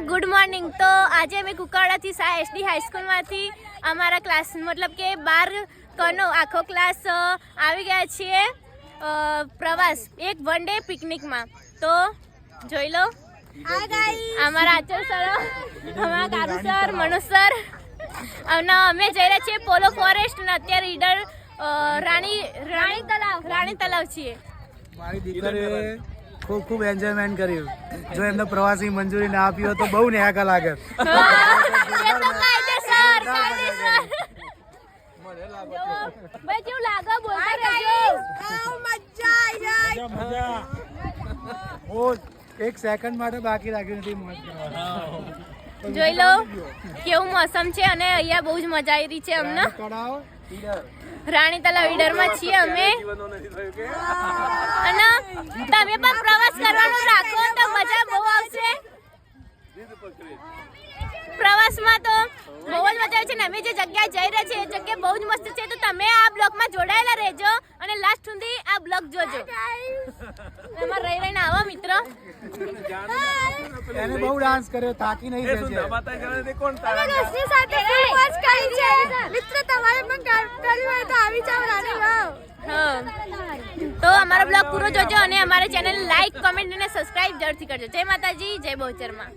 Good morning. તો આજે અમે કુકાવાડાથી એસડી હાઈસ્કૂલમાંથી અમારા ક્લાસ મતલબ કે 12 કનો આખો ક્લાસ આવી ગયા છીએ પ્રવાસ એક વન ડે પિકનિકમાં। તો જોઈ લો અમારા આચાર્ય સર, અમારા કારુ સર, મનોજ સર અને અમે જઈ રહ્યા છીએ પોલો ફોરેસ્ટ અને અત્યારે ઈડર રાણી તલાવ છીએ। મારી દીકરીએ ખૂબ ખૂબ એન્જોયમેન્ટ કર્યું। જો એમને પ્રવાસી મંજૂરી ના આપી હોય તો બહુ નેહાકા લાગે। એક સેકન્ડ માટે બાકી રાખ્યું નથી મોજ કરવાની। જોઈ લો કેવું મોસમ છે અને અહીંયા બહુ જ મજા આવી રહી છે અમને। રાણી તલાવ ઈડરમાં છીએ અમે અને તમે પણ પ્રવાસ કરવાનો રાખો તો મજા બહુ આવશે। પ્રવાસમાં તો બહુ જ મજા આવે છે ને અમે જે જગ્યાએ જઈ રહ્યા છીએ એ જગ્યા બહુ જ મસ્ત છે। તો તમે આ બ્લોગમાં જોડાયેલા રહેજો અને લાસ્ટ સુધી આ બ્લોગ જોજો। એમાં રહીને આવો મિત્ર। એને બહુ ડાન્સ કર્યો, થાકી નહીં જશે। તો અમારો બ્લોગ પૂરો જોજો અને અમારા ચેનલ લાઈક, કમેન્ટ અને સબસ્ક્રાઇબ જરૂરથી કરજો। જય માતાજી, જય બહુચરમાં।